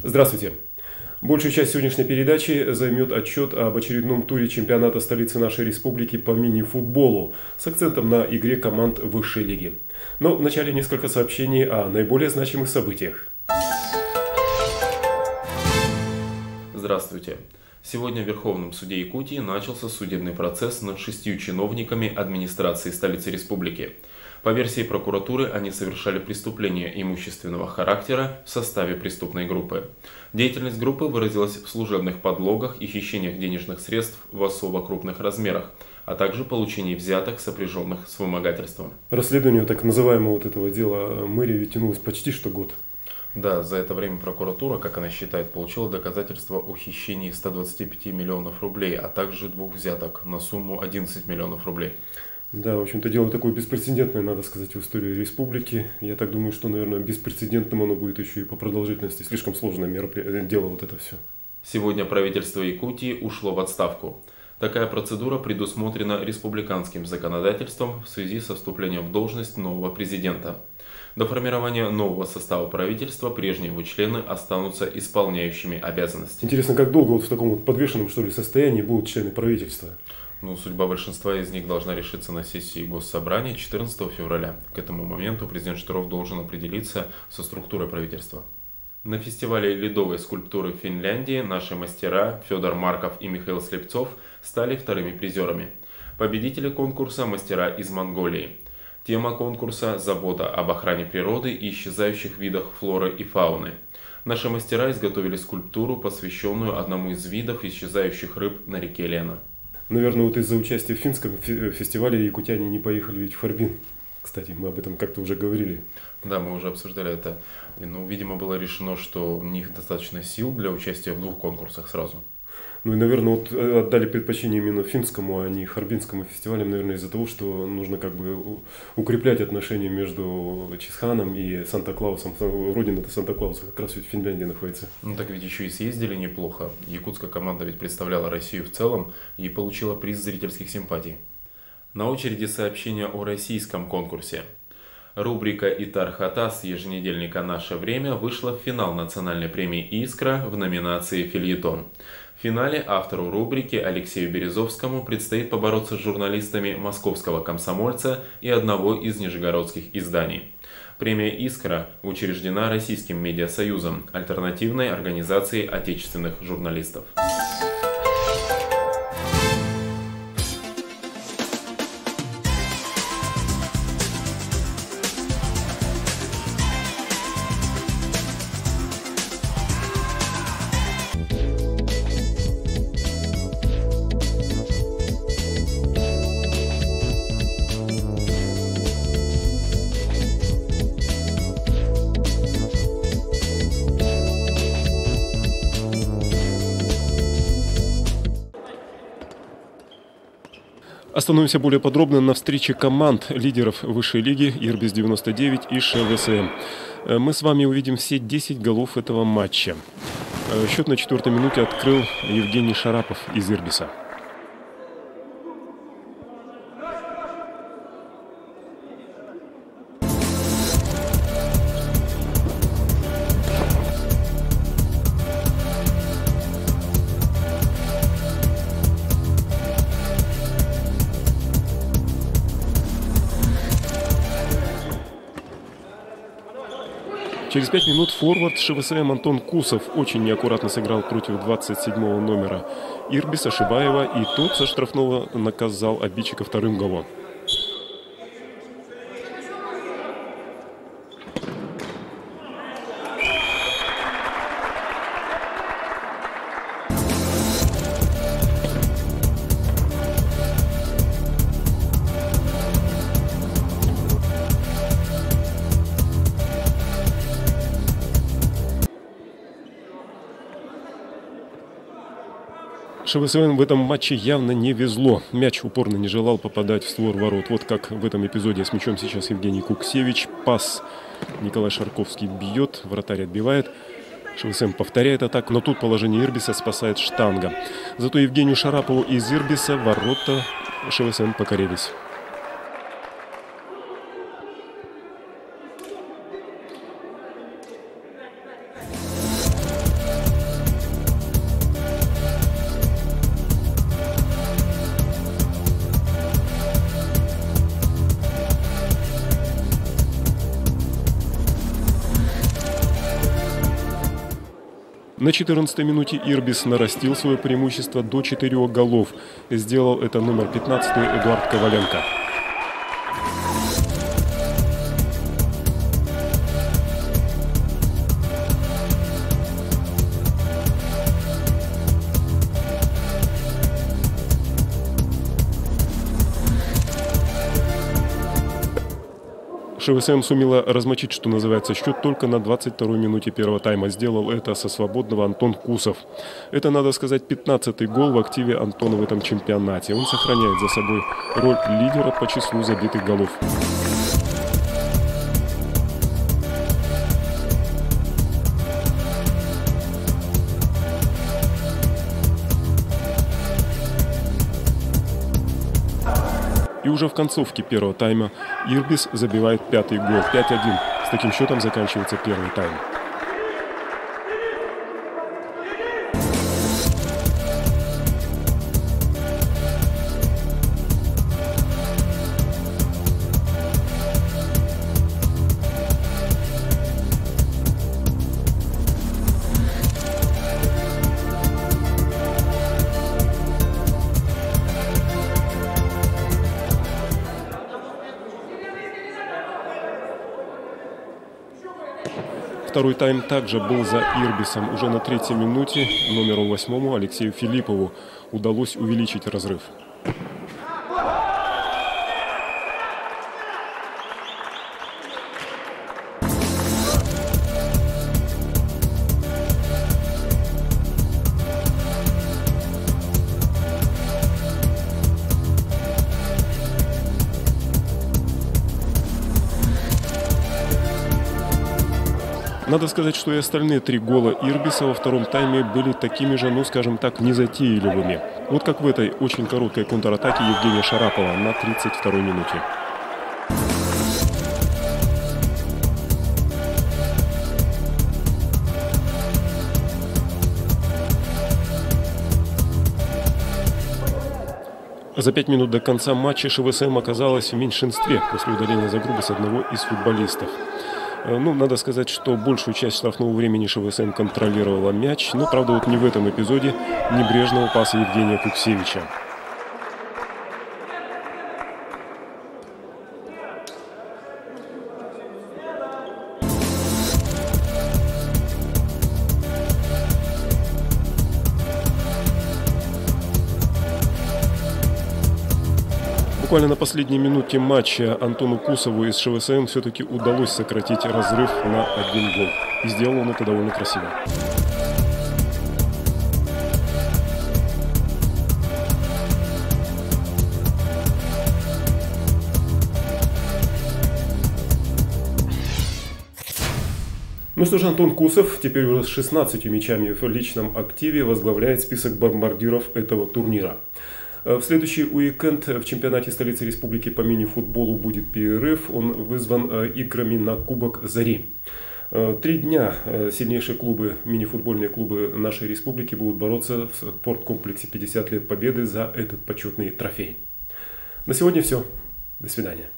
Здравствуйте. Большую часть сегодняшней передачи займет отчет об очередном туре чемпионата столицы нашей республики по мини-футболу с акцентом на игре команд высшей лиги. Но вначале несколько сообщений о наиболее значимых событиях. Здравствуйте. Сегодня в Верховном суде Якутии начался судебный процесс над 6 чиновниками администрации столицы республики. По версии прокуратуры, они совершали преступления имущественного характера в составе преступной группы. Деятельность группы выразилась в служебных подлогах и хищениях денежных средств в особо крупных размерах, а также получении взяток, сопряженных с вымогательством. Расследование так называемого вот этого дела мэрии тянулось почти что год. Да, за это время прокуратура, как она считает, получила доказательства о хищении 125 миллионов рублей, а также 2 взяток на сумму 11 миллионов рублей. Да, в общем-то, дело такое беспрецедентное, надо сказать, в истории республики. Я так думаю, что, наверное, беспрецедентным оно будет еще и по продолжительности. Слишком сложное дело вот это все. Сегодня правительство Якутии ушло в отставку. Такая процедура предусмотрена республиканским законодательством в связи со вступлением в должность нового президента. До формирования нового состава правительства прежние его члены останутся исполняющими обязанности. Интересно, как долго вот в таком вот подвешенном, что ли, состоянии будут члены правительства? Судьба большинства из них должна решиться на сессии Госсобрания 14 февраля. К этому моменту президент Штыров должен определиться со структурой правительства. На фестивале ледовой скульптуры в Финляндии наши мастера Федор Марков и Михаил Слепцов стали вторыми призерами. Победители конкурса – мастера из Монголии. Тема конкурса – забота об охране природы и исчезающих видах флоры и фауны. Наши мастера изготовили скульптуру, посвященную одному из видов исчезающих рыб на реке Лена. Наверное, вот из-за участия в финском фестивале якутяне не поехали ведь в Харбин. Кстати, мы об этом как-то уже говорили. Да, мы уже обсуждали это. Видимо, было решено, что у них достаточно сил для участия в 2 конкурсах сразу. И, наверное, вот отдали предпочтение именно финскому, а не харбинскому фестивалям, наверное, из-за того, что нужно как бы укреплять отношения между Чисханом и Санта-Клаусом. Родина-то Санта-Клауса как раз ведь в Финляндии находится. Так ведь еще и съездили неплохо. Якутская команда ведь представляла Россию в целом и получила приз зрительских симпатий. На очереди сообщение о российском конкурсе. Рубрика «Итар Хатас» еженедельника «Наше время» вышла в финал национальной премии «Искра» в номинации «Фельетон». В финале автору рубрики Алексею Березовскому предстоит побороться с журналистами «Московского комсомольца» и одного из нижегородских изданий. Премия «Искра» учреждена Российским медиасоюзом, альтернативной организацией отечественных журналистов. Остановимся более подробно на встрече команд лидеров высшей лиги Ирбис-99 и ШВСМ. Мы с вами увидим все 10 голов этого матча. Счет на 4-й минуте открыл Евгений Шарапов из Ирбиса. Через 5 минут форвард ШВСМ Антон Кусов очень неаккуратно сыграл против 27-го номера Ирбиса Шибаева, и тот со штрафного наказал обидчика 2-м голом. ШВСМ в этом матче явно не везло. Мяч упорно не желал попадать в створ ворот. Вот как в этом эпизоде с мячом сейчас Евгений Куксевич. Пас Николай Шарковский бьет, вратарь отбивает. ШВСМ повторяет атаку, но тут положение Ирбиса спасает штанга. Зато Евгению Шарапову из Ирбиса ворота ШВСМ покорились. На 14-й минуте Ирбис нарастил свое преимущество до 4 голов. Сделал это номер 15 Эдуард Коваленко. ШВСМ сумела размочить, что называется, счет только на 22-й минуте первого тайма. Сделал это со свободного Антон Кусов. Это, надо сказать, 15-й гол в активе Антона в этом чемпионате. Он сохраняет за собой роль лидера по числу забитых голов. И уже в концовке первого тайма Ирбис забивает 5-й гол. 5-1. С таким счетом заканчивается первый тайм. Второй тайм также был за Ирбисом. Уже на 3-й минуте номеру 8 Алексею Филиппову удалось увеличить разрыв. Надо сказать, что и остальные 3 гола Ирбиса во втором тайме были такими же, ну скажем так, незатейливыми. Вот как в этой очень короткой контратаке Евгения Шарапова на 32-й минуте. За 5 минут до конца матча ШВСМ оказалась в меньшинстве после удаления за грубость одного из футболистов. Ну, надо сказать, что большую часть штрафного времени ШВСМ контролировала мяч, но, правда, вот не в этом эпизоде небрежного паса Евгения Куксевича. Буквально на последней минуте матча Антону Кусову из ШВСМ все-таки удалось сократить разрыв на 1 гол. И сделал он это довольно красиво. Ну что же, Антон Кусов теперь уже с 16 мячами в личном активе возглавляет список бомбардиров этого турнира. В следующий уикенд в чемпионате столицы республики по мини-футболу будет перерыв. Он вызван играми на Кубок Зари. 3 дня сильнейшие клубы, мини-футбольные клубы нашей республики будут бороться в спорткомплексе 50 лет Победы за этот почетный трофей. На сегодня все. До свидания.